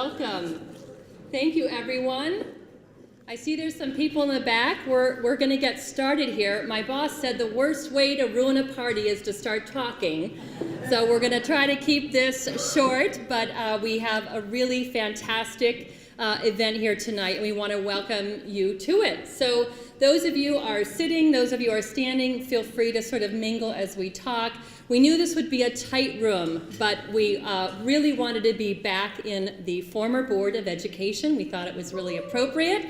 welcome. Thank you, everyone. I see there's some people in the back. We're going to get started here. My boss said the worst way to ruin a party is to start talking. So we're going to try to keep this short, but we have a really fantastic event here tonight, and we want to welcome you to it. So those of you are sitting, those of you are standing, feel free to sort of mingle as we talk. We knew this would be a tight room, but we really wanted to be back in the former Board of Education. We thought it was really appropriate.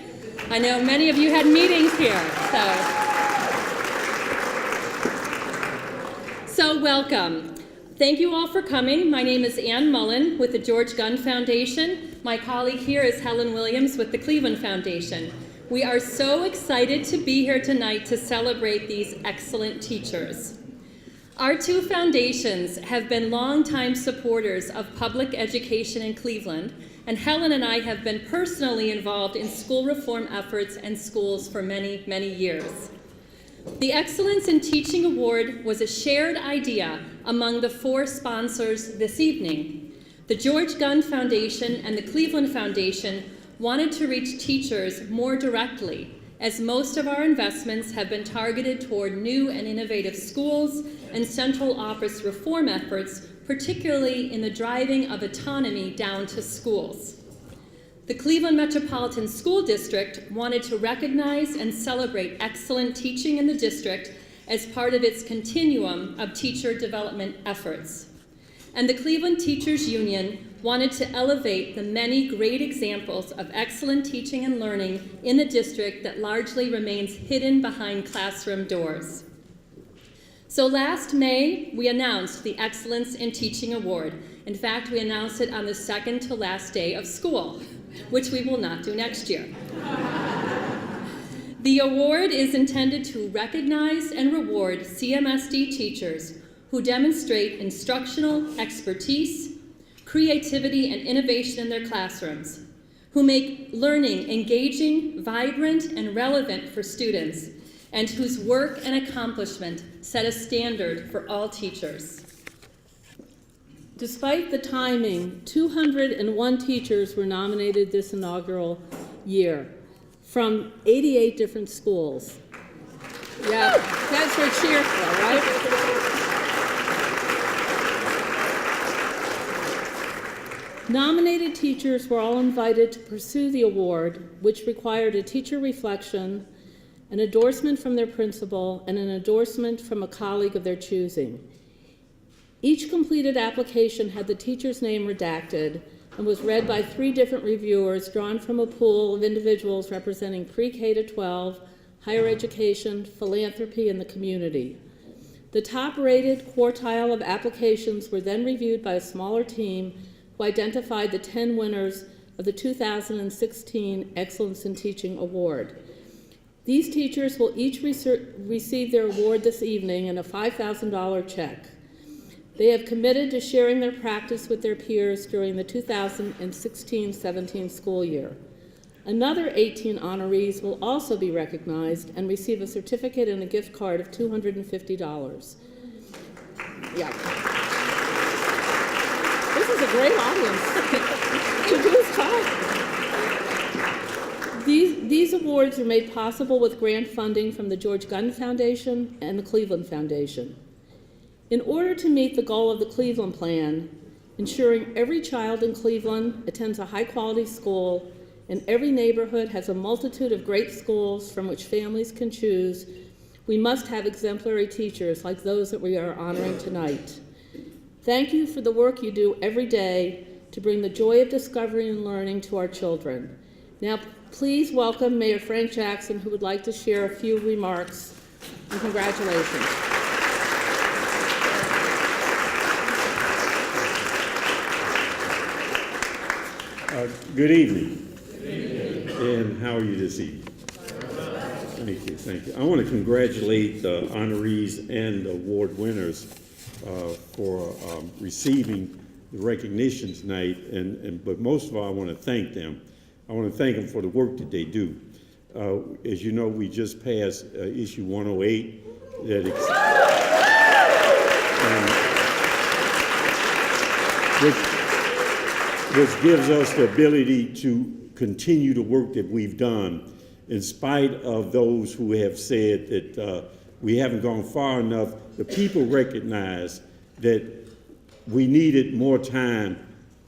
I know many of you had meetings here, so welcome. Thank you all for coming. My name is Ann Mullen with the George Gund Foundation. My colleague here is Helen Williams with the Cleveland Foundation. We are so excited to be here tonight to celebrate these excellent teachers. Our two foundations have been longtime supporters of public education in Cleveland, and Helen and I have been personally involved in school reform efforts and schools for many, many years. The Excellence in Teaching Award was a shared idea among the four sponsors this evening. The George Gund Foundation and the Cleveland Foundation wanted to reach teachers more directly, as most of our investments have been targeted toward new and innovative schools and central office reform efforts, particularly in the driving of autonomy down to schools. The Cleveland Metropolitan School District wanted to recognize and celebrate excellent teaching in the district as part of its continuum of teacher development efforts. And the Cleveland Teachers Union wanted to elevate the many great examples of excellent teaching and learning in the district that largely remains hidden behind classroom doors. So last May, we announced the Excellence in Teaching Award. In fact, we announced it on the second to last day of school, which we will not do next year. The award is intended to recognize and reward CMSD teachers who demonstrate instructional expertise, creativity, and innovation in their classrooms, who make learning engaging, vibrant, and relevant for students, and whose work and accomplishment set a standard for all teachers. Despite the timing, 201 teachers were nominated this inaugural year from 88 different schools. Yeah, that's for cheer for, right? Nominated teachers were all invited to pursue the award, which required a teacher reflection, an endorsement from their principal, and an endorsement from a colleague of their choosing. Each completed application had the teacher's name redacted and was read by 3 different reviewers drawn from a pool of individuals representing pre-K to 12, higher education, philanthropy, and the community. The top-rated quartile of applications were then reviewed by a smaller team who identified the 10 winners of the 2016 Excellence in Teaching Award. These teachers will each receive their award this evening and a $5,000 check. They have committed to sharing their practice with their peers during the 2016-17 school year. Another 18 honorees will also be recognized and receive a certificate and a gift card of $250. Yeah. This is a great audience to do this talk. These awards are made possible with grant funding from the George Gund Foundation and the Cleveland Foundation. In order to meet the goal of the Cleveland Plan, ensuring every child in Cleveland attends a high-quality school and every neighborhood has a multitude of great schools from which families can choose, we must have exemplary teachers like those that we are honoring tonight. Thank you for the work you do every day to bring the joy of discovery and learning to our children. Now, please welcome Mayor Frank Jackson, who would like to share a few remarks, and congratulations. Good evening. And how are you this evening? Thank you, thank you. I want to congratulate the honorees and the award winners for receiving the recognition tonight, but most of all, I want to thank them. I want to thank them for the work that they do. As you know, we just passed issue 108 that which gives us the ability to continue the work that we've done in spite of those who have said that we haven't gone far enough. The people recognize that we needed more time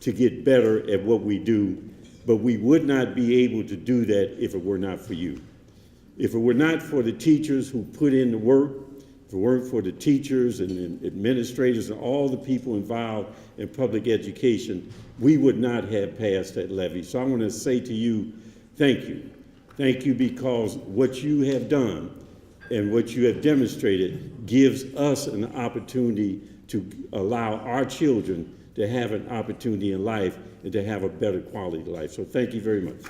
to get better at what we do, but we would not be able to do that if it were not for you. If it were not for the teachers who put in the work, if it weren't for the teachers and the administrators and all the people involved in public education, we would not have passed that levy. So I want to say to you, thank you. Thank you, because what you have done and what you have demonstrated gives us an opportunity to allow our children to have an opportunity in life and to have a better quality of life. So thank you very much.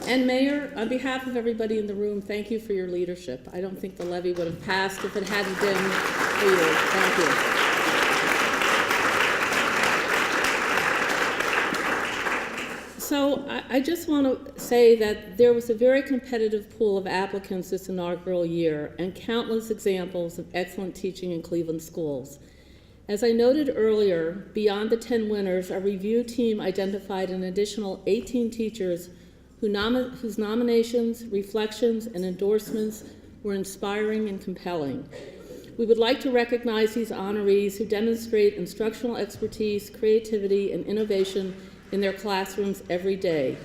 And Mayor, on behalf of everybody in the room, thank you for your leadership. I don't think the levy would have passed if it hadn't been for you. Thank you. So I just want to say that there was a very competitive pool of applicants this inaugural year and countless examples of excellent teaching in Cleveland schools. As I noted earlier, beyond the 10 winners, our review team identified an additional 18 teachers whose nominations, reflections, and endorsements were inspiring and compelling. We would like to recognize these honorees who demonstrate instructional expertise, creativity, and innovation in their classrooms every day.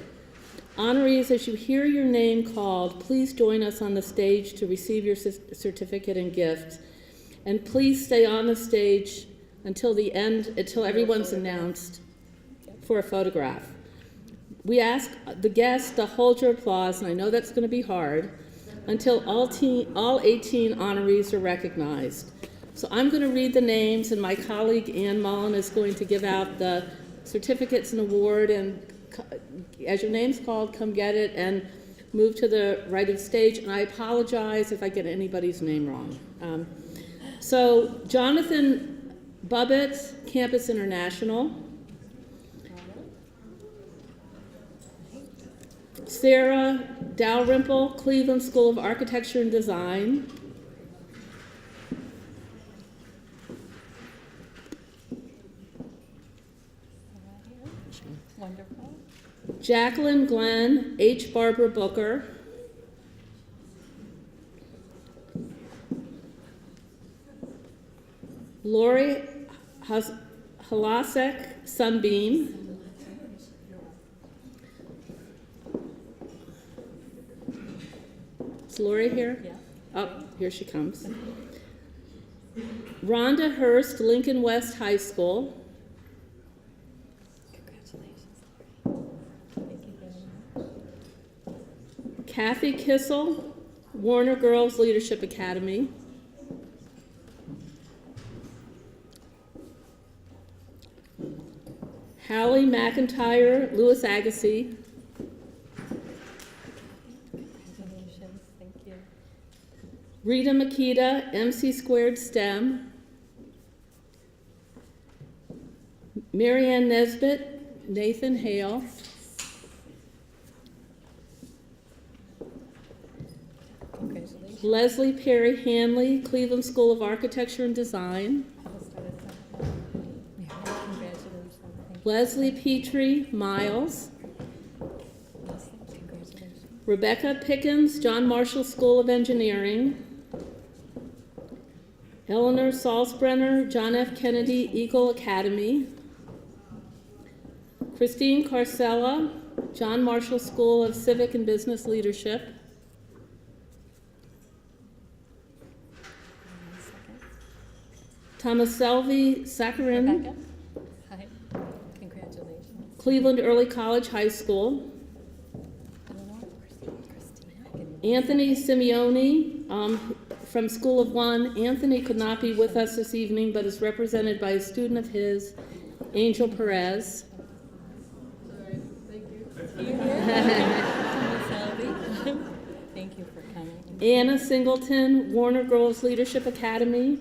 Honorees, as you hear your name called, please join us on the stage to receive your certificate and gift. And please stay on the stage until the end, until everyone's announced for a photograph. We ask the guests to hold your applause, and I know that's going to be hard, until all 18 honorees are recognized. So I'm going to read the names, and my colleague Ann Mullen is going to give out the certificates and award, and as your name's called, come get it and move to the right of the stage, and I apologize if I get anybody's name wrong. So Jonathan Bubbett, Campus International. Sarah Dalrymple, Cleveland School of Architecture and Design. Wonderful. Jacqueline Glenn, H. Barbara Booker. Lori Halasek, Sunbeam. Is Lori here? Yeah. Oh, here she comes. Rhonda Hurst, Lincoln West High School. Congratulations. Thank you very much. Kathy Kissel, Warner Girls Leadership Academy. Hallie McIntyre, Lewis Agassiz. Congratulations. Thank you. Rita Makita, MC Squared STEM. Marianne Nesbitt, Nathan Hale. Congratulations. Leslie Perry Hanley, Cleveland School of Architecture and Design. Congratulations. Thank Leslie Petrie, Miles. you. Congratulations. Rebecca Pickens, John Marshall School of Engineering. Eleanor Salzbrenner, John F. Kennedy Eagle Academy. Christine Carcella, John Marshall School of Civic and Business Leadership. Tomaselvi Saccharin, Rebecca. Hi. Congratulations. Cleveland Early College High School. Anthony Simeone from School of One. Anthony could not be with us this evening, but is represented by a student of his, Angel Perez. Thank you for coming. Anna Singleton, Warner Girls Leadership Academy.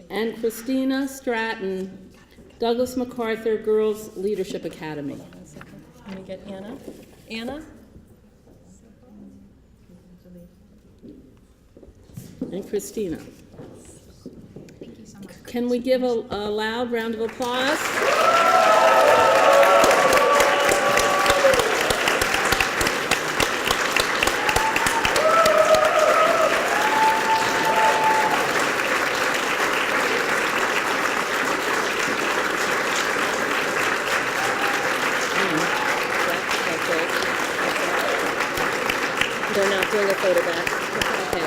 And Christina Stratton, Douglas MacArthur Girls Leadership Academy. 1 second. Let me get Anna. Anna? and Christina. Thank you so much. Can we give a loud round of applause? They're not doing a photo back. Okay.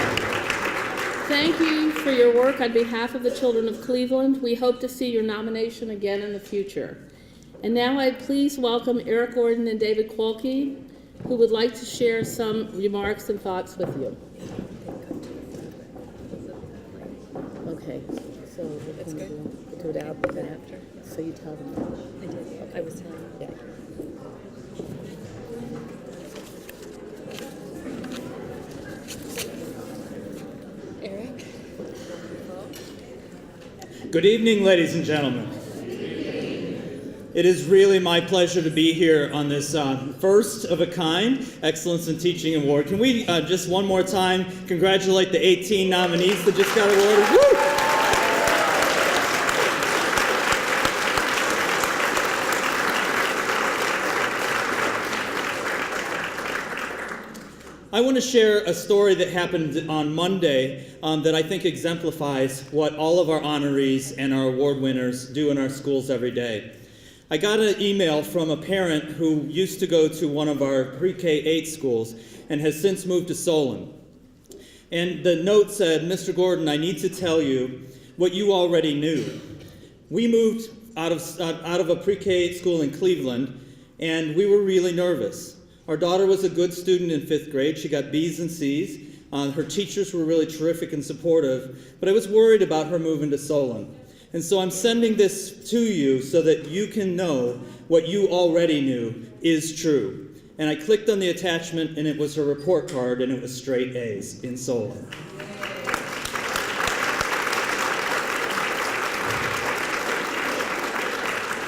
Thank you for your work on behalf of the children of Cleveland. We hope to see your nomination again in the future. And now I'd please welcome Eric Gordon and David Quolke, who would like to share some remarks and thoughts with you. Okay, so That's good. we'll do it out After. so you tell them. I did. I was telling you. Yeah. Eric? Good evening, ladies and gentlemen. It is really my pleasure to be here on this first of a kind Excellence in Teaching Award. Can we just one more time congratulate the 18 nominees that just got awarded? Woo! I want to share a story that happened on Monday that I think exemplifies what all of our honorees and our award winners do in our schools every day. I got an email from a parent who used to go to one of our pre-K-8 schools and has since moved to Solon. And the note said, "Mr. Gordon, I need to tell you what you already knew. We moved out of a pre-K-8 school in Cleveland, and we were really nervous. Our daughter was a good student in 5th grade. She got B's and C's. Her teachers were really terrific and supportive, but I was worried about her moving to Solon. And so I'm sending this to you so that you can know what you already knew is true." And I clicked on the attachment, and it was her report card, and it was straight A's in Solon.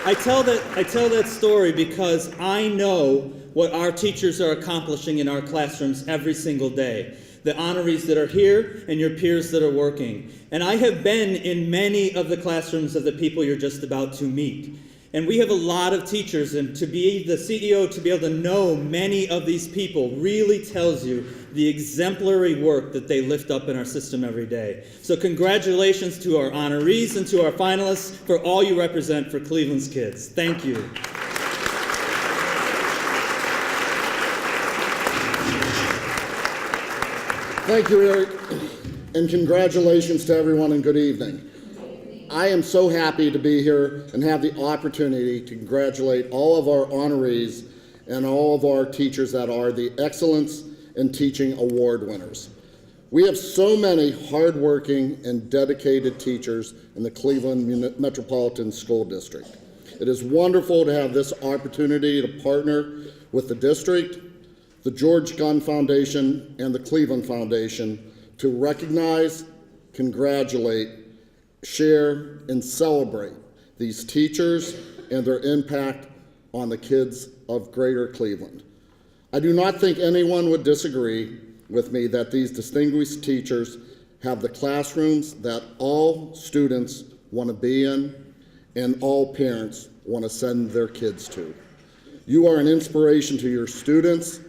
I tell that story because I know what our teachers are accomplishing in our classrooms every single day. The honorees that are here and your peers that are working. And I have been in many of the classrooms of the people you're just about to meet. And we have a lot of teachers, and to be the CEO, to be able to know many of these people really tells you the exemplary work that they lift up in our system every day. So congratulations to our honorees and to our finalists for all you represent for Cleveland's kids. Thank you. Thank you, Eric, and congratulations to everyone, and good evening. I am so happy to be here and have the opportunity to congratulate all of our honorees and all of our teachers that are the Excellence in Teaching Award winners. We have so many hardworking and dedicated teachers in the Cleveland Metropolitan School District. It is wonderful to have this opportunity to partner with the district, the George Gunn Foundation, and the Cleveland Foundation to recognize, congratulate, share, and celebrate these teachers and their impact on the kids of Greater Cleveland. I do not think anyone would disagree with me that these distinguished teachers have the classrooms that all students want to be in and all parents want to send their kids to. You are an inspiration to your students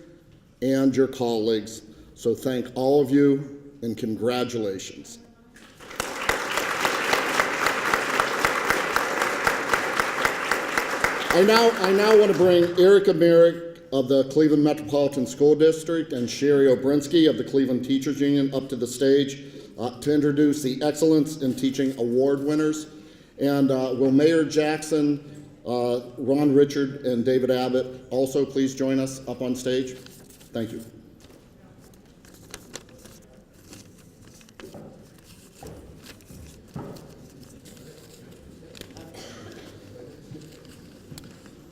and your colleagues, so thank all of you and congratulations. I now want to bring Erica Merrick of the Cleveland Metropolitan School District and Sherry Obrinsky of the Cleveland Teachers Union up to the stage to introduce the Excellence in Teaching Award winners. And will Mayor Jackson, Ron Richard, and David Abbott also please join us up on stage? Thank you.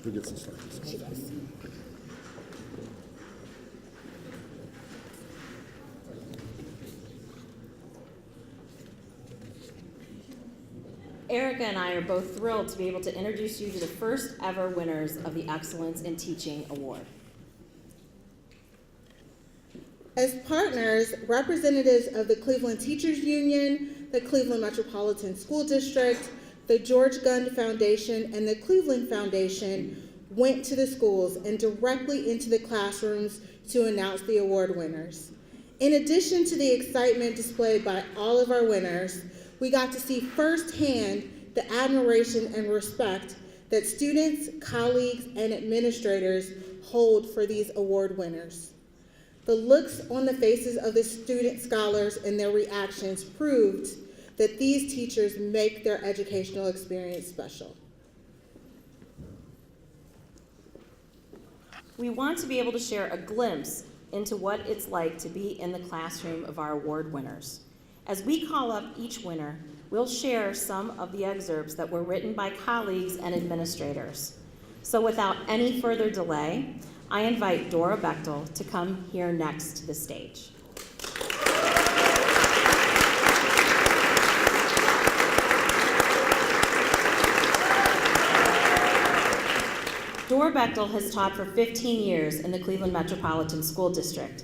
Who gets to start this? She does. Erica and I are both thrilled to be able to introduce you to the first ever winners of the Excellence in Teaching Award. As partners, representatives of the Cleveland Teachers Union, the Cleveland Metropolitan School District, the George Gund Foundation, and the Cleveland Foundation went to the schools and directly into the classrooms to announce the award winners. In addition to the excitement displayed by all of our winners, we got to see firsthand the admiration and respect that students, colleagues, and administrators hold for these award winners. The looks on the faces of the student scholars and their reactions proved that these teachers make their educational experience special. We want to be able to share a glimpse into what it's like to be in the classroom of our award winners. As we call up each winner, we'll share some of the excerpts that were written by colleagues and administrators. So without any further delay, I invite Dora Bechtel to come here next to the stage. Dora Bechtel has taught for 15 years in the Cleveland Metropolitan School District.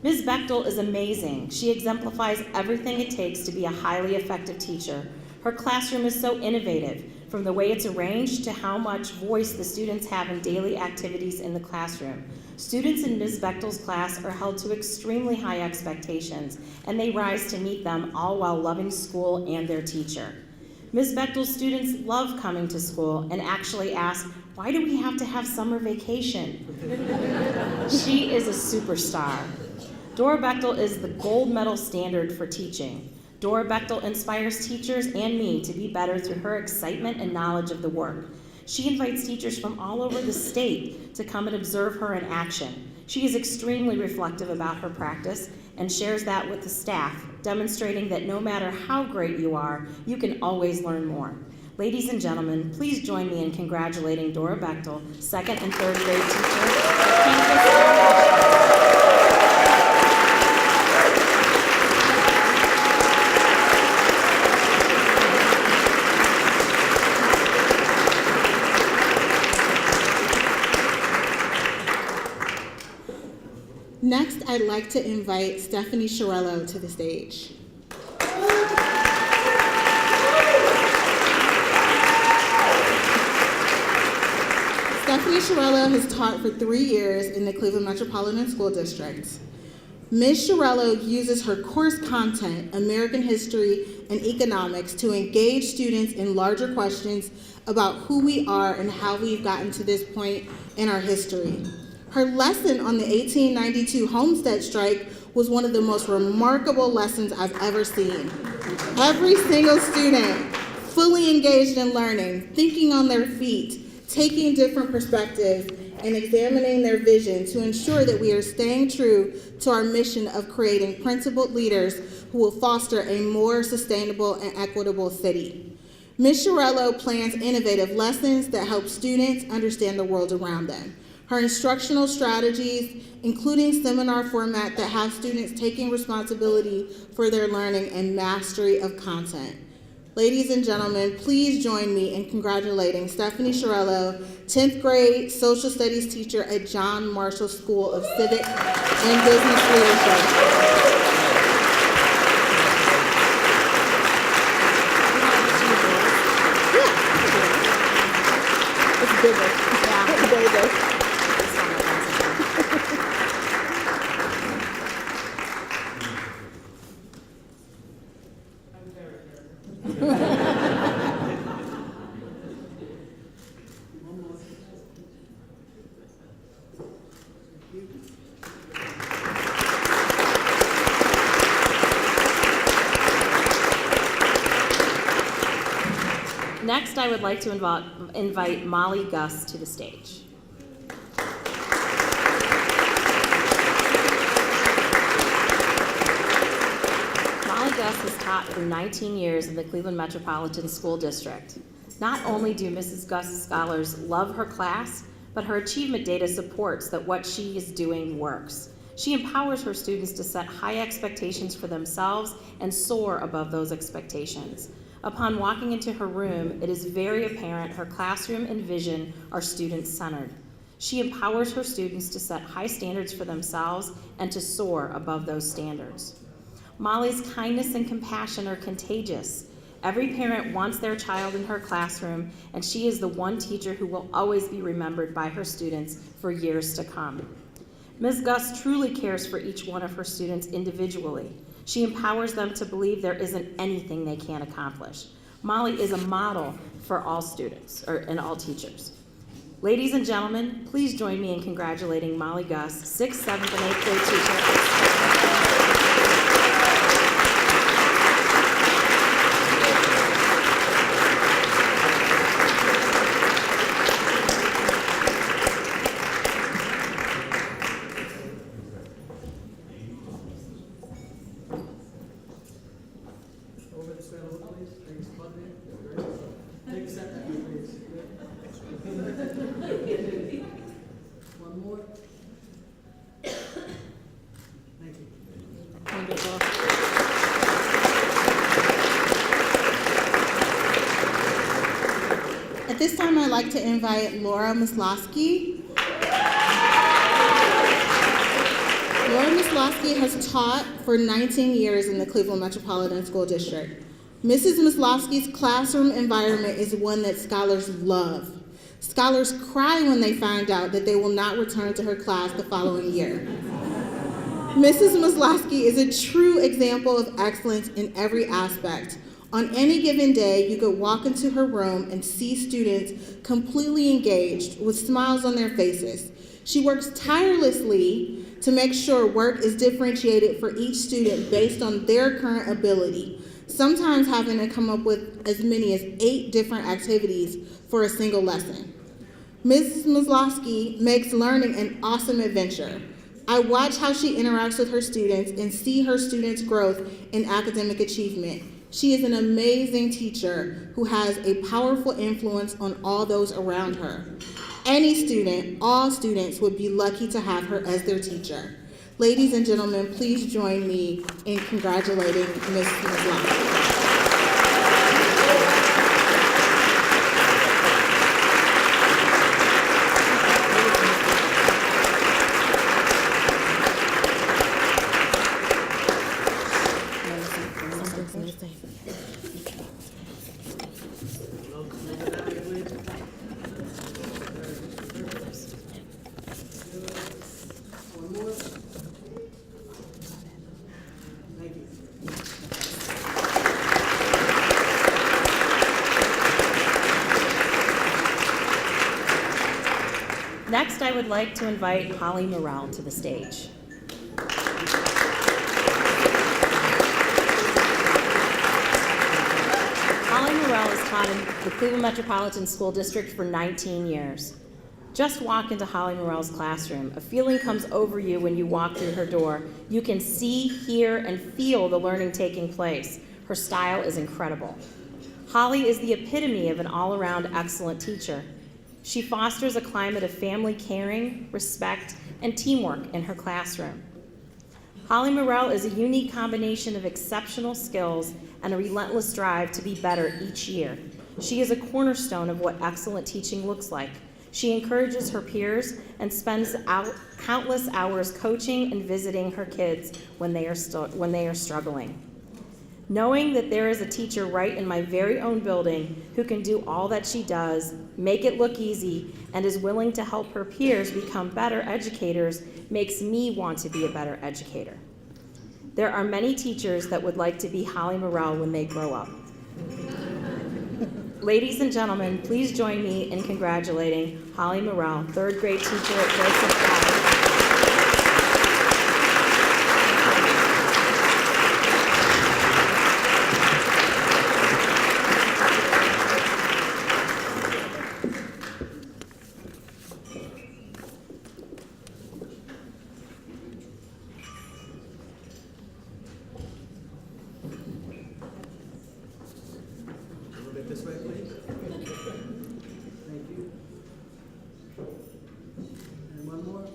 Ms. Bechtel is amazing. She exemplifies everything it takes to be a highly effective teacher. Her classroom is so innovative, from the way it's arranged to how much voice the students have in daily activities in the classroom. Students in Ms. Bechtel's class are held to extremely high expectations, and they rise to meet them, all while loving school and their teacher. Ms. Bechtel's students love coming to school and actually ask, why do we have to have summer vacation? She is a superstar. Dora Bechtel is the gold medal standard for teaching. Dora Bechtel inspires teachers and me to be better through her excitement and knowledge of the work. She invites teachers from all over the state to come and observe her in action. She is extremely reflective about her practice and shares that with the staff, demonstrating that no matter how great you are, you can always learn more. Ladies and gentlemen, please join me in congratulating Dora Bechtel, second and third grade teacher. Next, I'd like to invite Stephanie Chiariello to the stage. Stephanie Chiariello has taught for 3 years in the Cleveland Metropolitan School District. Ms. Chiariello uses her course content, American history and economics, to engage students in larger questions about who we are and how we've gotten to this point in our history. Her lesson on the 1892 Homestead strike was one of the most remarkable lessons I've ever seen. Every single student fully engaged in learning, thinking on their feet, taking different perspectives, and examining their vision to ensure that we are staying true to our mission of creating principled leaders who will foster a more sustainable and equitable city. Ms. Chiariello plans innovative lessons that help students understand the world around them. Her instructional strategies, including seminar format that have students taking responsibility for their learning and mastery of content. Ladies and gentlemen, please join me in congratulating Stephanie Chiariello, 10th grade social studies teacher at John Marshall School of Civic and Business Leadership. It's bigger. Yeah, bigger. Next, I would like to invite Molly Gus to the stage. Molly Gus has taught for 19 years in the Cleveland Metropolitan School District. Not only do Mrs. Gus scholars love her class, but her achievement data supports that what she is doing works. She empowers her students to set high expectations for themselves and soar above those expectations. Upon walking into her room, it is very apparent her classroom and vision are student-centered. She empowers her students to set high standards for themselves and to soar above those standards. Molly's kindness and compassion are contagious. Every parent wants their child in her classroom, and she is the one teacher who will always be remembered by her students for years to come. Ms. Gus truly cares for each one of her students individually. She empowers them to believe there isn't anything they can't accomplish. Molly is a model for all students, and all teachers. Ladies and gentlemen, please join me in congratulating Molly Gus, 6th, 7th, and 8th grade teacher. One more. Thank you. Wonderful. At this time, I'd like to invite Laura Masloski. Laura Masloski has taught for 19 years in the Cleveland Metropolitan School District. Mrs. Masloski's classroom environment is one that scholars love. Scholars cry when they find out that they will not return to her class the following year. Mrs. Masloski is a true example of excellence in every aspect. On any given day, you could walk into her room and see students completely engaged with smiles on their faces. She works tirelessly to make sure work is differentiated for each student based on their current ability, sometimes having to come up with as many as 8 different activities for a single lesson. Mrs. Masloski makes learning an awesome adventure. I watch how she interacts with her students and see her students' growth in academic achievement. She is an amazing teacher who has a powerful influence on all those around her. Any student, all students, would be lucky to have her as their teacher. Ladies and gentlemen, please join me in congratulating Ms. Masloski. One more. Thank you. Next, I would like to invite Holly Morell to the stage. Holly Morell has taught in the Cleveland Metropolitan School District for 19 years. Just walk into Holly Morell's classroom. A feeling comes over you when you walk through her door. You can see, hear, and feel the learning taking place. Her style is incredible. Holly is the epitome of an all-around excellent teacher. She fosters a climate of family caring, respect, and teamwork in her classroom. Holly Morell is a unique combination of exceptional skills and a relentless drive to be better each year. She is a cornerstone of what excellent teaching looks like. She encourages her peers and spends countless hours coaching and visiting her kids when they are struggling. Knowing that there is a teacher right in my very own building who can do all that she does, make it look easy, and is willing to help her peers become better educators makes me want to be a better educator. There are many teachers that would like to be Holly Morell when they grow up. Ladies and gentlemen, please join me in congratulating Holly Morell, 3rd grade teacher at Joseph College. This way, please. Thank you. And one more.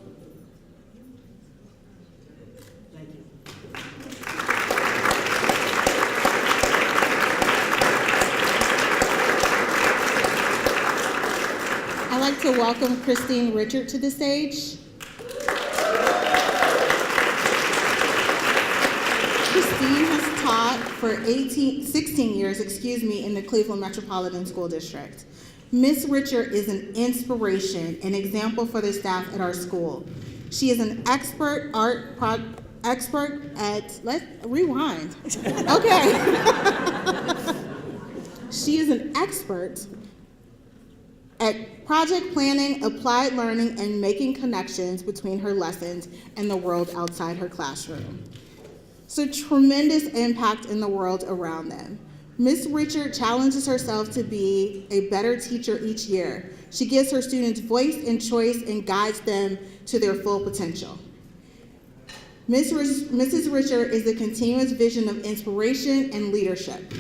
Thank you. I'd like to welcome Christine Richard to the stage. Christine has taught for 16 years, in the Cleveland Metropolitan School District. Ms. Richard is an inspiration, an example for the staff at our school. She is an expert rewind. Okay. She is an expert at project planning, applied learning, and making connections between her lessons and the world outside her classroom. So tremendous impact in the world around them. Ms. Richard challenges herself to be a better teacher each year. She gives her students voice and choice and guides them to their full potential. Mrs. Richard is a continuous vision of inspiration and leadership.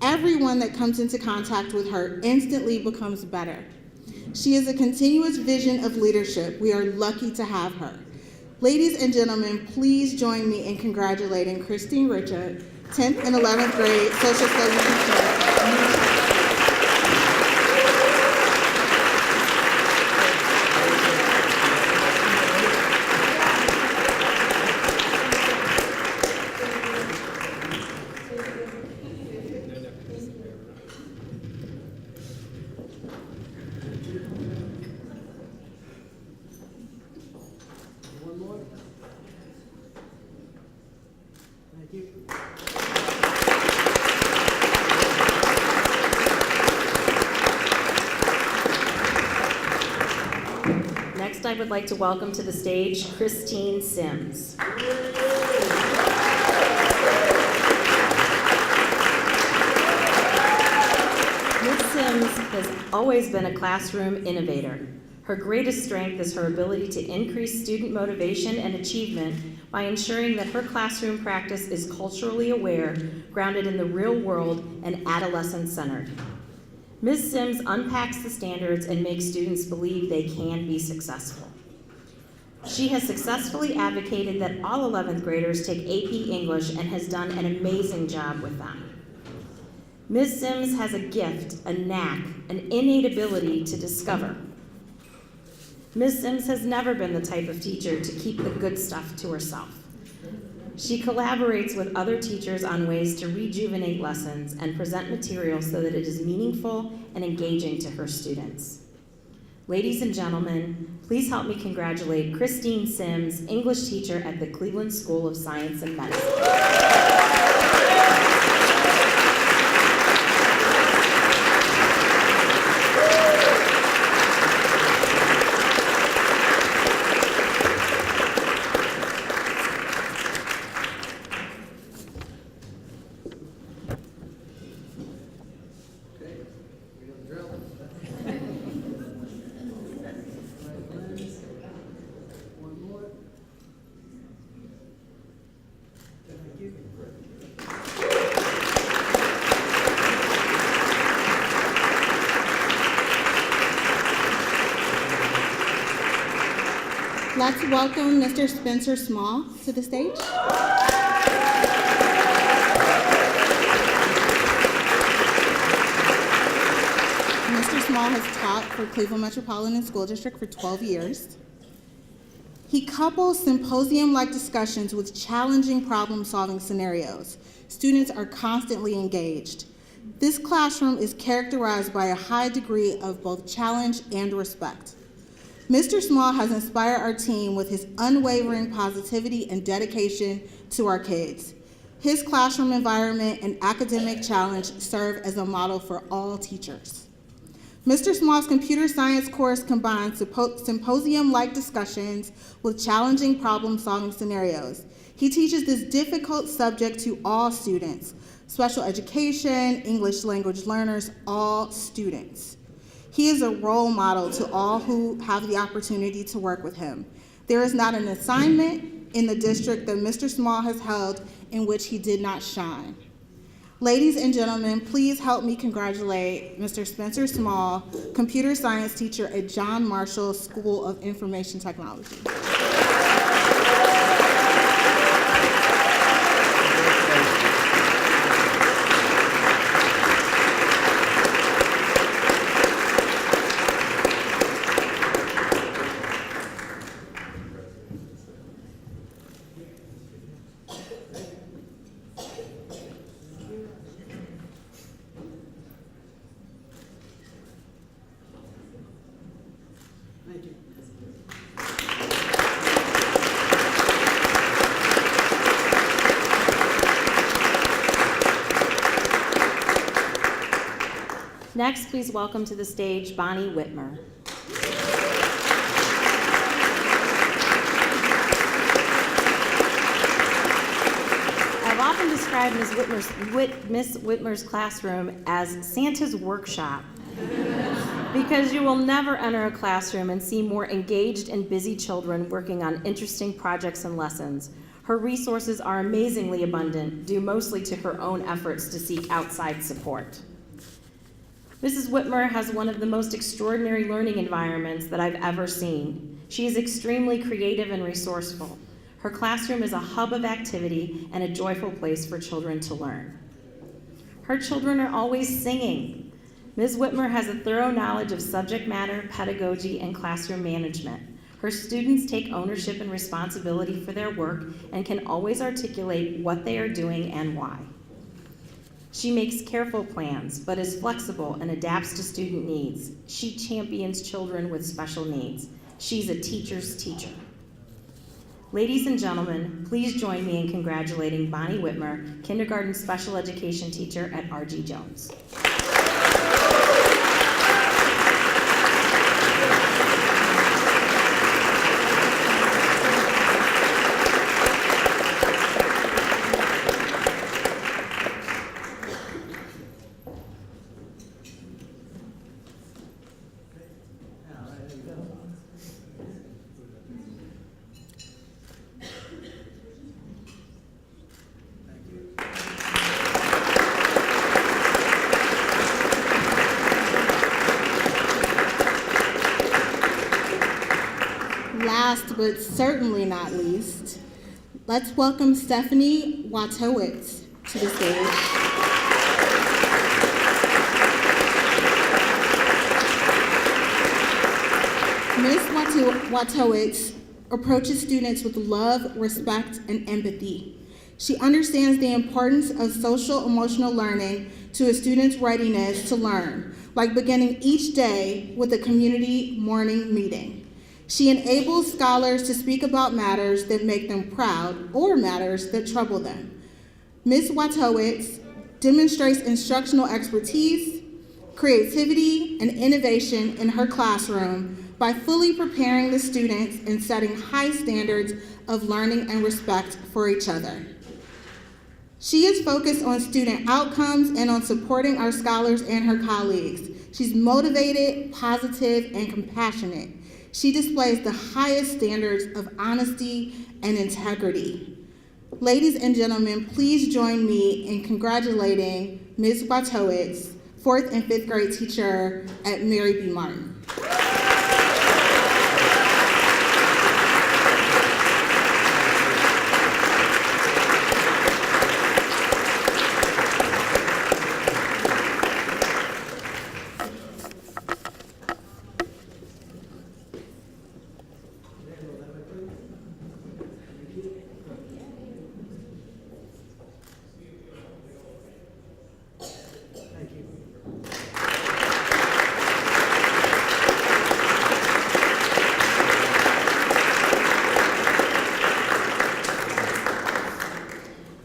Everyone that comes into contact with her instantly becomes better. She is a continuous vision of leadership. We are lucky to have her. Ladies and gentlemen, please join me in congratulating Christine Richard, 10th and 11th grade social studies teacher. One more. Thank you. Next, I would like to welcome to the stage Christine Sims. Ms. Sims has always been a classroom innovator. Her greatest strength is her ability to increase student motivation and achievement by ensuring that her classroom practice is culturally aware, grounded in the real world, and adolescent-centered. Ms. Sims unpacks the standards and makes students believe they can be successful. She has successfully advocated that all 11th graders take AP English and has done an amazing job with them. Ms. Sims has a gift, a knack, an innate ability to discover. Ms. Sims has never been the type of teacher to keep the good stuff to herself. She collaborates with other teachers on ways to rejuvenate lessons and present material so that it is meaningful and engaging to her students. Ladies and gentlemen, please help me congratulate Christine Sims, English teacher at the Cleveland School of Science and Medicine. Let's welcome Mr. Spencer Small to the stage. Mr. Small has taught for Cleveland Metropolitan School District for 12 years. He couples symposium-like discussions with challenging problem-solving scenarios. Students are constantly engaged. This classroom is characterized by a high degree of both challenge and respect. Mr. Small has inspired our team with his unwavering positivity and dedication to our kids. His classroom environment and academic challenge serve as a model for all teachers. Mr. Small's computer science course combines symposium-like discussions with challenging problem-solving scenarios. He teaches this difficult subject to all students, special education, English language learners, all students. He is a role model to all who have the opportunity to work with him. There is not an assignment in the district that Mr. Small has held in which he did not shine. Ladies and gentlemen, please help me congratulate Mr. Spencer Small, computer science teacher at John Marshall School of Information Technology. Next, please welcome to the stage Bonnie Whitmer. I've often described Miss Whitmer's classroom as Santa's workshop because you will never enter a classroom and see more engaged and busy children working on interesting projects and lessons. Her resources are amazingly abundant, due mostly to her own efforts to seek outside support. Mrs. Whitmer has one of the most extraordinary learning environments that I've ever seen. She is extremely creative and resourceful. Her classroom is a hub of activity and a joyful place for children to learn. Her children are always singing. Ms. Whitmer has a thorough knowledge of subject matter, pedagogy, and classroom management. Her students take ownership and responsibility for their work and can always articulate what they are doing and why. She makes careful plans, but is flexible and adapts to student needs. She champions children with special needs. She's a teacher's teacher. Ladies and gentlemen, please join me in congratulating Bonnie Whitmer, kindergarten special education teacher at R.G. Jones. Last but certainly not least, let's welcome Stephanie Wojtowicz to the stage. Ms. Wojtowicz approaches students with love, respect, and empathy. She understands the importance of social-emotional learning to a student's readiness to learn, like beginning each day with a community morning meeting. She enables scholars to speak about matters that make them proud or matters that trouble them. Ms. Wojtowicz demonstrates instructional expertise, creativity, and innovation in her classroom by fully preparing the students and setting high standards of learning and respect for each other. She is focused on student outcomes and on supporting our scholars and her colleagues. She's motivated, positive, and compassionate. She displays the highest standards of honesty and integrity. Ladies and gentlemen, please join me in congratulating Ms. Wojtowicz, 4th and 5th grade teacher at Mary B. Martin.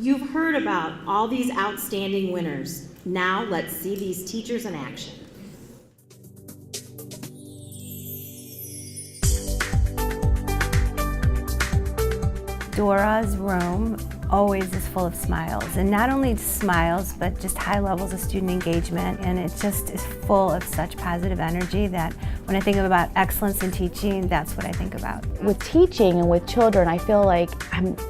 You've heard about all these outstanding winners. Now let's see these teachers in action. Dora's room always is full of smiles, and not only smiles, but just high levels of student engagement, and it just is full of such positive energy that when I think about excellence in teaching, that's what I think about. With teaching and with children, I feel like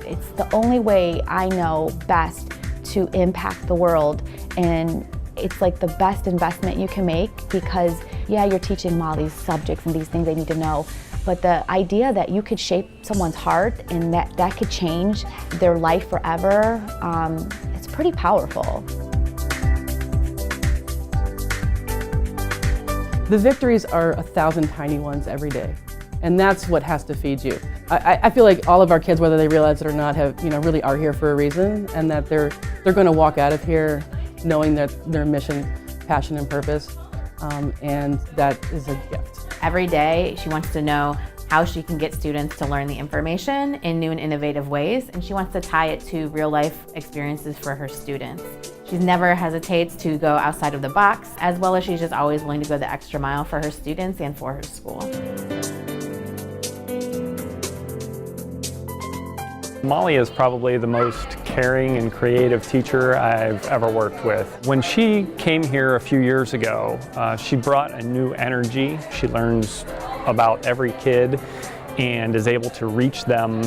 it's the only way I know best to impact the world, and it's like the best investment you can make because, yeah, you're teaching them all these subjects and these things they need to know, but the idea that you could shape someone's heart and that could change their life forever, it's pretty powerful. The victories are 1,000 tiny ones every day, and that's what has to feed you. I feel like all of our kids, whether they realize it or not, have really are here for a reason, and that they're going to walk out of here knowing that their mission, passion, and purpose, and that is a gift. Every day she wants to know how she can get students to learn the information in new and innovative ways, and she wants to tie it to real-life experiences for her students. She never hesitates to go outside of the box, as well as she's just always willing to go the extra mile for her students and for her school. Molly is probably the most caring and creative teacher I've ever worked with. When she came here a few years ago, she brought a new energy. She learns about every kid and is able to reach them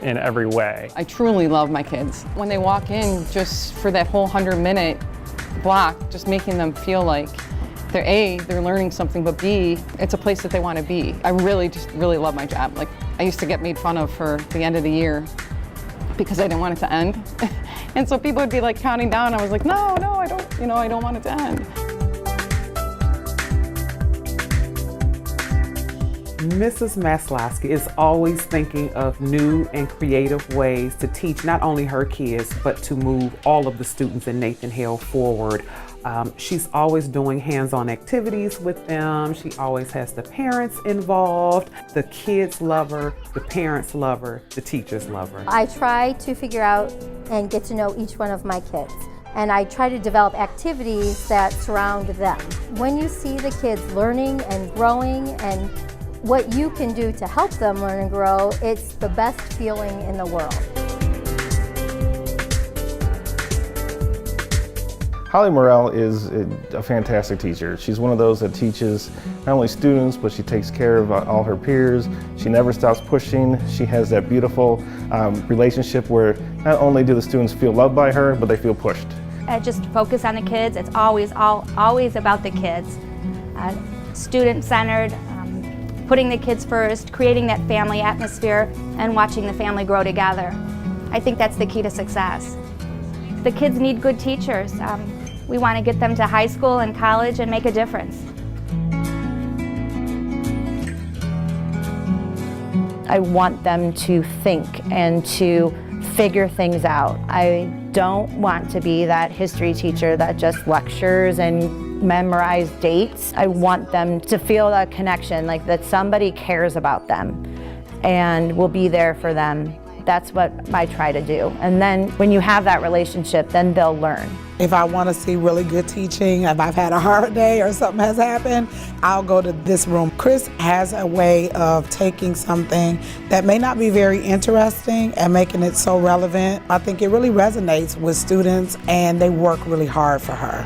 in every way. I truly love my kids. When they walk in, just for that whole 100-minute block, just making them feel like they're learning something, but B, it's a place that they want to be. I really love my job. Like, I used to get made fun of for the end of the year because I didn't want it to end. And so people would be like counting down. I was like, no, I don't want it to end. Mrs. Masloski is always thinking of new and creative ways to teach not only her kids, but to move all of the students in Nathan Hale forward. She's always doing hands-on activities with them. She always has the parents involved. The kids love her, the parents love her, the teachers love her. I try to figure out and get to know each one of my kids. And I try to develop activities that surround them. When you see the kids learning and growing and what you can do to help them learn and grow, it's the best feeling in the world. Holly Morell is a fantastic teacher. She's one of those that teaches not only students, but she takes care of all her peers. She never stops pushing. She has that beautiful relationship where not only do the students feel loved by her, but they feel pushed. I just focus on the kids. It's always about the kids. Student-centered, putting the kids first, creating that family atmosphere, and watching the family grow together. I think that's the key to success. The kids need good teachers. We want to get them to high school and college and make a difference. I want them to think and to figure things out. I don't want to be that history teacher that just lectures and memorize dates. I want them to feel that connection, like that somebody cares about them and will be there for them. That's what I try to do. And then when you have that relationship, then they'll learn. If I want to see really good teaching, if I've had a hard day or something has happened, I'll go to this room. Chris has a way of taking something that may not be very interesting and making it so relevant. I think it really resonates with students and they work really hard for her.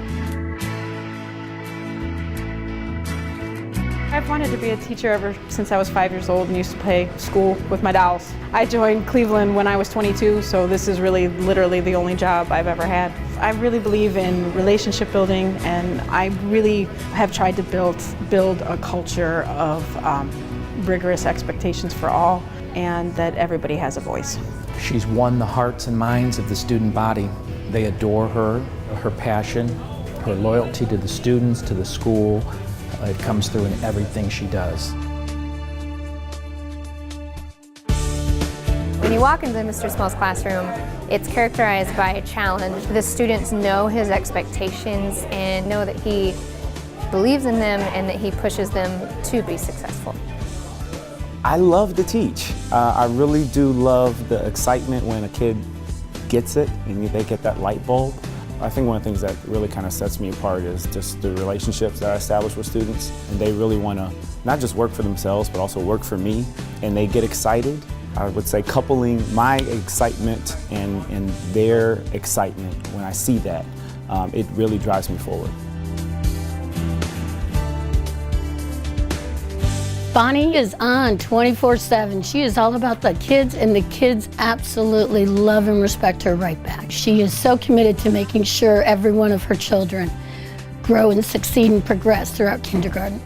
I've wanted to be a teacher ever since I was 5 years old and used to play school with my dolls. I joined Cleveland when I was 22, so this is really literally the only job I've ever had. I really believe in relationship building, and I really have tried to build a culture of rigorous expectations for all, and that everybody has a voice. She's won the hearts and minds of the student body. They adore her, her passion, her loyalty to the students, to the school. It comes through in everything she does. When you walk into Mr. Small's classroom, it's characterized by a challenge. The students know his expectations and know that he believes in them and that he pushes them to be successful. I love to teach. I really do love the excitement when a kid gets it and they get that light bulb. I think one of the things that really kind of sets me apart is just the relationships that I establish with students. And they really want to not just work for themselves, but also work for me. And they get excited. I would say coupling my excitement and their excitement, when I see that, it really drives me forward. Bonnie is on 24/7. She is all about the kids, and the kids absolutely love and respect her right back. She is so committed to making sure every one of her children grow and succeed and progress throughout kindergarten.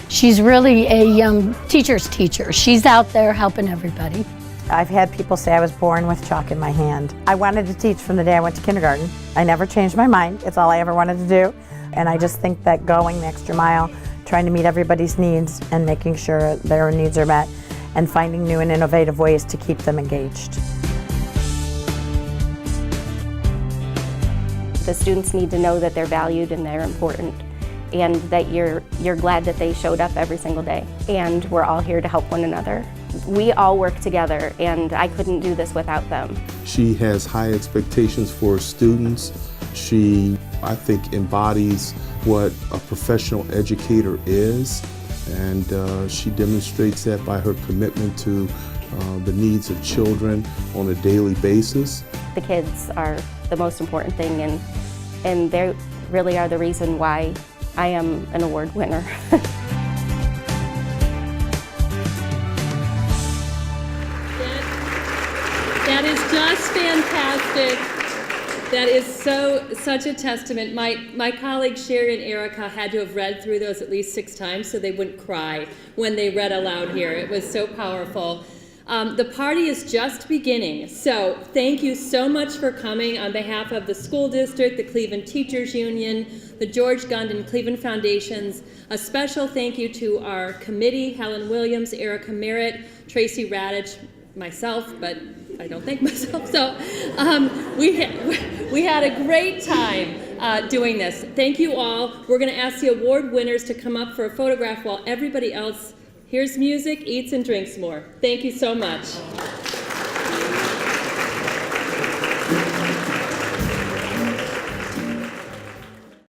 She's really a teacher's teacher. She's out there helping everybody. I've had people say I was born with chalk in my hand. I wanted to teach from the day I went to kindergarten. I never changed my mind. It's all I ever wanted to do. And I just think that going the extra mile, trying to meet everybody's needs and making sure their needs are met and finding new and innovative ways to keep them engaged. The students need to know that they're valued and they're important, and that you're glad that they showed up every single day. And we're all here to help one another. We all work together, and I couldn't do this without them. She has high expectations for students. She, I think, embodies what a professional educator is, and she demonstrates that by her commitment to the needs of children on a daily basis. The kids are the most important thing, and they really are the reason why I am an award winner. That is just fantastic. That is such a testament. My colleagues Sherry and Erica had to have read through those at least 6 times so they wouldn't cry when they read aloud here. It was so powerful. The party is just beginning, so thank you so much for coming on behalf of the school district, the Cleveland Teachers Union, the George Gundin Cleveland Foundations. A special thank you to our committee, Helen Williams, Erica Merritt, Tracy Radich, myself, but I don't think myself. So we had a great time doing this. Thank you all. We're going to ask the award winners to come up for a photograph while everybody else hears music, eats, and drinks more. Thank you so much.